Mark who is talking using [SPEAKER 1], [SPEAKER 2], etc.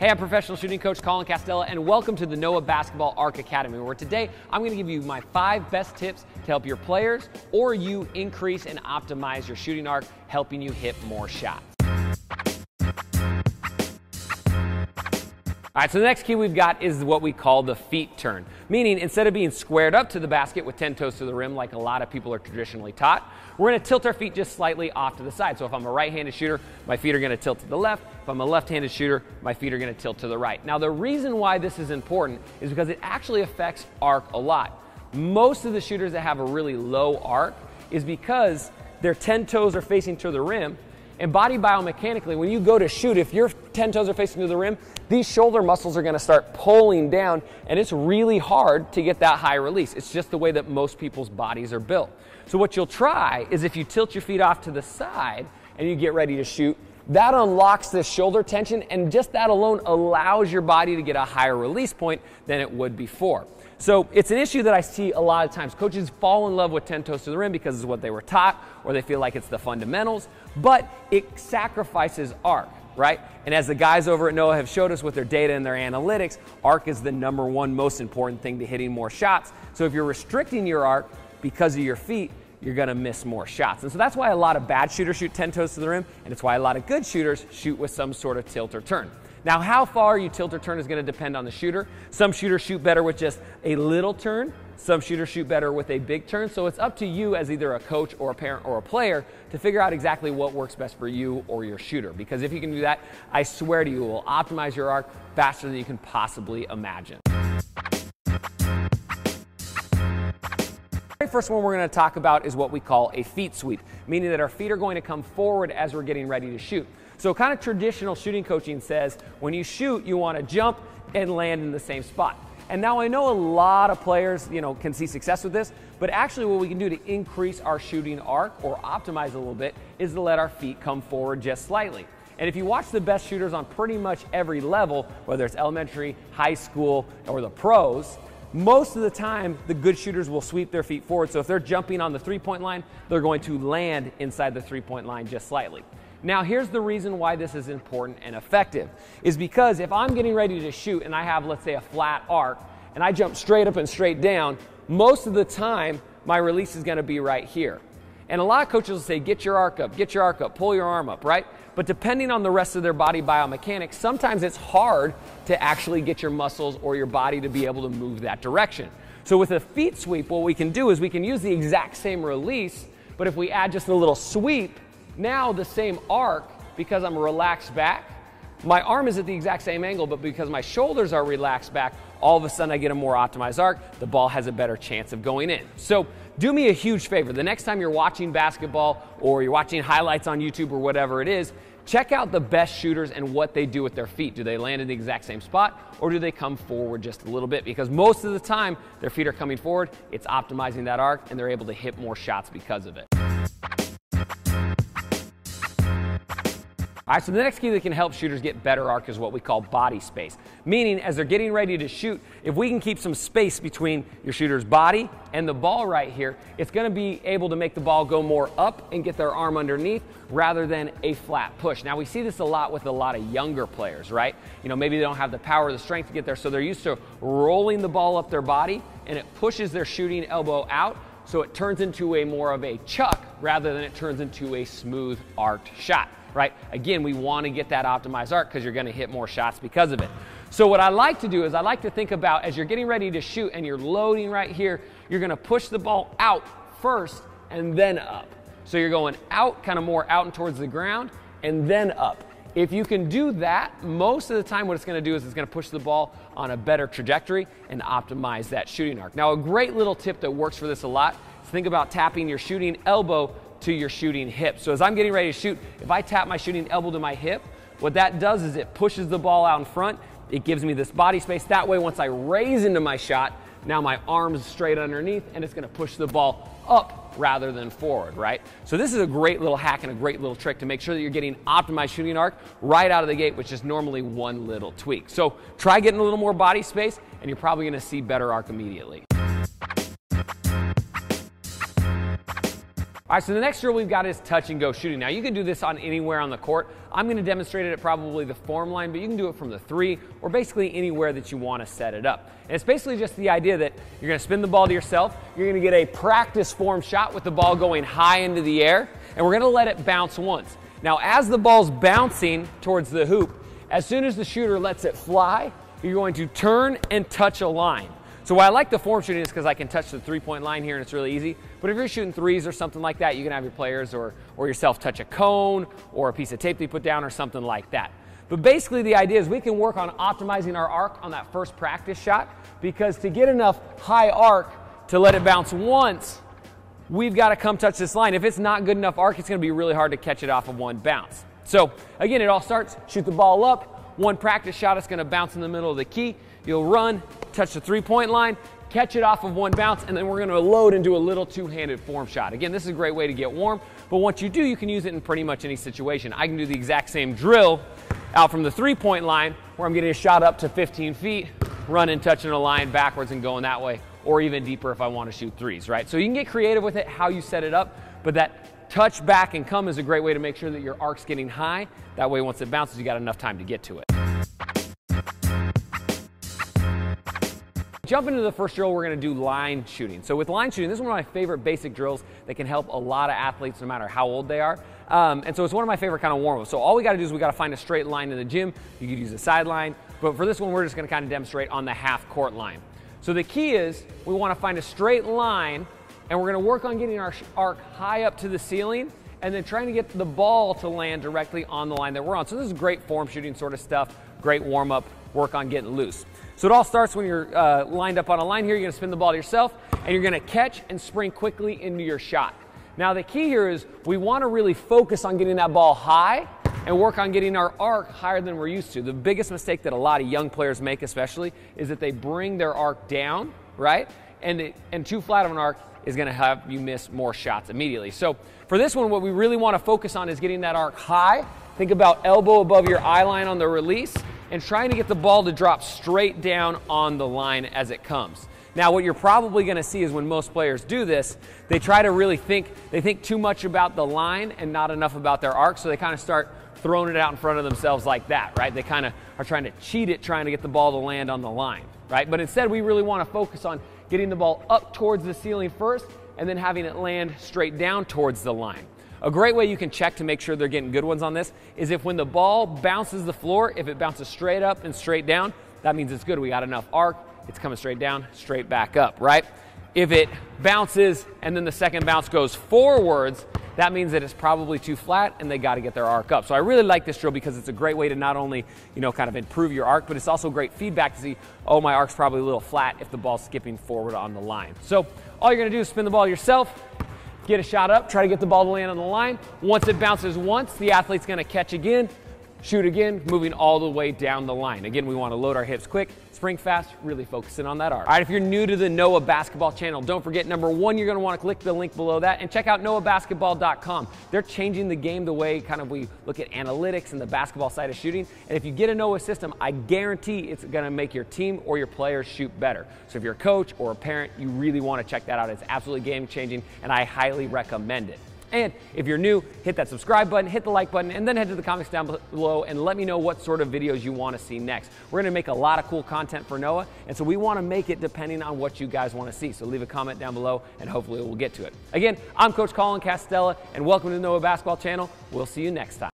[SPEAKER 1] Hey, I'm professional shooting coach Colin and welcome to the Noah Basketball Arc Academy, where today I'm going to give you my 5 best tips to help your players or you increase and optimize your shooting arc, helping you hit more shots. All right, so the next key we've got is what we call the feet turn, meaning instead of being squared up to the basket with 10 toes to the rim like a lot of people are traditionally taught, we're going to tilt our feet just slightly off to the side. So if I'm a right-handed shooter, my feet are going to tilt to the left. If I'm a left-handed shooter, my feet are going to tilt to the right. Now, the reason why this is important is because it actually affects arc a lot. Most of the shooters that have a really low arc is because their 10 toes are facing to the rim. And body biomechanically, when you go to shoot, if your 10 toes are facing to the rim, these shoulder muscles are going to start pulling down, and it's really hard to get that high release. It's just the way that most people's bodies are built. So what you'll try is if you tilt your feet off to the side and you get ready to shoot, that unlocks the shoulder tension, and just that alone allows your body to get a higher release point than it would before. So it's an issue that I see a lot of times. Coaches fall in love with 10 toes to the rim because it's what they were taught, or they feel like it's the fundamentals, but it sacrifices arc, right? And as the guys over at Noah have showed us with their data and their analytics, arc is the #1 most important thing to hitting more shots. So if you're restricting your arc because of your feet, you're gonna miss more shots. And so that's why a lot of bad shooters shoot 10 toes to the rim, and it's why a lot of good shooters shoot with some sort of tilt or turn. Now, how far you tilt or turn is going to depend on the shooter. Some shooters shoot better with just a little turn. Some shooters shoot better with a big turn. So it's up to you as either a coach or a parent or a player to figure out exactly what works best for you or your shooter. Because if you can do that, I swear to you, it will optimize your arc faster than you can possibly imagine. The very first one we're going to talk about is what we call a feet sweep, meaning that our feet are going to come forward as we're getting ready to shoot. So kind of traditional shooting coaching says when you shoot, you want to jump and land in the same spot. And now I know a lot of players, can see success with this, but actually what we can do to increase our shooting arc or optimize a little bit is to let our feet come forward just slightly. And if you watch the best shooters on pretty much every level, whether it's elementary, high school, or the pros, most of the time the good shooters will sweep their feet forward. So if they're jumping on the three-point line, they're going to land inside the three-point line just slightly. Now, here's the reason why this is important and effective, is because if I'm getting ready to shoot and I have, let's say, a flat arc, and I jump straight up and straight down, most of the time, my release is gonna be right here. And a lot of coaches will say, get your arc up, pull your arm up, right? But depending on the rest of their body biomechanics, sometimes it's hard to actually get your muscles or your body to be able to move that direction. So with a feet sweep, what we can do is we can use the exact same release, but if we add just a little sweep, now the same arc, because I'm relaxed back, my arm is at the exact same angle, but because my shoulders are relaxed back, all of a sudden I get a more optimized arc, the ball has a better chance of going in. So do me a huge favor. The next time you're watching basketball or you're watching highlights on YouTube or whatever it is, check out the best shooters and what they do with their feet. Do they land in the exact same spot, or do they come forward just a little bit? Because most of the time, their feet are coming forward, it's optimizing that arc, and they're able to hit more shots because of it. All right, so the next key that can help shooters get better arc is what we call body space. Meaning, as they're getting ready to shoot, if we can keep some space between your shooter's body and the ball right here, it's gonna be able to make the ball go more up and get their arm underneath rather than a flat push. Now, we see this a lot with a lot of younger players, right? Maybe they don't have the power or the strength to get there, so they're used to rolling the ball up their body, and it pushes their shooting elbow out, so it turns into a more of a chuck rather than it turns into a smooth arced shot. Right? Again, we want to get that optimized arc because you're going to hit more shots because of it. So what I like to do is I like to think about as you're getting ready to shoot and you're loading right here, you're going to push the ball out first and then up. So you're going out, kind of more out and towards the ground, and then up. If you can do that, most of the time what it's going to do is it's going to push the ball on a better trajectory and optimize that shooting arc. Now, a great little tip that works for this a lot is think about tapping your shooting elbow to your shooting hip. So as I'm getting ready to shoot, if I tap my shooting elbow to my hip, what that does is it pushes the ball out in front. It gives me this body space. That way, once I raise into my shot, now my arm's straight underneath and it's gonna push the ball up rather than forward, right? So this is a great little hack and a great little trick to make sure that you're getting optimized shooting arc right out of the gate, which is normally one little tweak. So try getting a little more body space and you're probably gonna see better arc immediately. All right, so the next drill we've got is touch and go shooting. Now you can do this on anywhere on the court. I'm going to demonstrate it at probably the form line, but you can do it from the 3 or basically anywhere that you want to set it up. And it's basically just the idea that you're going to spin the ball to yourself. You're going to get a practice form shot with the ball going high into the air, and we're going to let it bounce once. Now as the ball's bouncing towards the hoop, as soon as the shooter lets it fly, you're going to turn and touch a line. So why I like the form shooting is because I can touch the 3-point line here and it's really easy. But if you're shooting threes or something like that, you can have your players or yourself touch a cone or a piece of tape they put down or something like that. But basically the idea is we can work on optimizing our arc on that first practice shot, because to get enough high arc to let it bounce once, we've got to come touch this line. If it's not good enough arc, it's going to be really hard to catch it off of one bounce. So again, it all starts, shoot the ball up, one practice shot, it's going to bounce in the middle of the key. You'll run, touch the 3-point line, catch it off of one bounce, and then we're going to load and do a little two-handed form shot. Again, this is a great way to get warm, but once you do, you can use it in pretty much any situation. I can do the exact same drill out from the 3-point line where I'm getting a shot up to 15 feet, running, touching a line backwards and going that way, or even deeper if I want to shoot threes, right? So you can get creative with it, how you set it up, but that touch back and come is a great way to make sure that your arc's getting high. That way, once it bounces, you got enough time to get to it. Jump into the first drill, we're going to do line shooting. So with line shooting, this is one of my favorite basic drills that can help a lot of athletes no matter how old they are. And so it's one of my favorite kind of warm-ups. So all we got to do is we got to find a straight line in the gym. You could use a sideline, but for this one, we're just going to kind of demonstrate on the half-court line. So the key is we want to find a straight line, and we're going to work on getting our arc high up to the ceiling and then trying to get the ball to land directly on the line that we're on. So this is great form shooting sort of stuff, great warm-up, work on getting loose. So it all starts when you're lined up on a line here. You're going to spin the ball to yourself, and you're going to catch and spring quickly into your shot. Now the key here is we want to really focus on getting that ball high and work on getting our arc higher than we're used to. The biggest mistake that a lot of young players make especially is that they bring their arc down, right? And too flat of an arc is going to have you miss more shots immediately. So for this one, what we really want to focus on is getting that arc high. Think about elbow above your eye line on the release, and trying to get the ball to drop straight down on the line as it comes. Now what you're probably going to see is when most players do this, they try to really think too much about the line and not enough about their arc, so they kind of start throwing it out in front of themselves like that, right? They kind of are trying to cheat it, trying to get the ball to land on the line, right? But instead we really want to focus on getting the ball up towards the ceiling first and then having it land straight down towards the line. A great way you can check to make sure they're getting good ones on this is if when the ball bounces the floor, if it bounces straight up and straight down, that means it's good. We got enough arc. It's coming straight down, straight back up, right? If it bounces and then the second bounce goes forwards, that means that it's probably too flat and they got to get their arc up. So I really like this drill because it's a great way to not only, kind of improve your arc, but it's also great feedback to see, oh, my arc's probably a little flat if the ball's skipping forward on the line. So all you're going to do is spin the ball yourself, get a shot up, try to get the ball to land on the line. Once it bounces once, the athlete's going to catch again, shoot again, moving all the way down the line. Again, we want to load our hips quick, spring fast, really focusing on that arc. All right, if you're new to the Noah Basketball channel, don't forget, number one, you're going to want to click the link below that and check out noahbasketball.com. They're changing the game the way kind of we look at analytics and the basketball side of shooting. And if you get a Noah system, I guarantee it's going to make your team or your players shoot better. So if you're a coach or a parent, you really want to check that out. It's absolutely game changing, and I highly recommend it. And if you're new, hit that subscribe button, hit the like button, and then head to the comments down below and let me know what sort of videos you want to see next. We're going to make a lot of cool content for Noah, and so we want to make it depending on what you guys want to see. So leave a comment down below, and hopefully we'll get to it. Again, I'm Coach Collin Castella, and welcome to the Noah Basketball channel. We'll see you next time.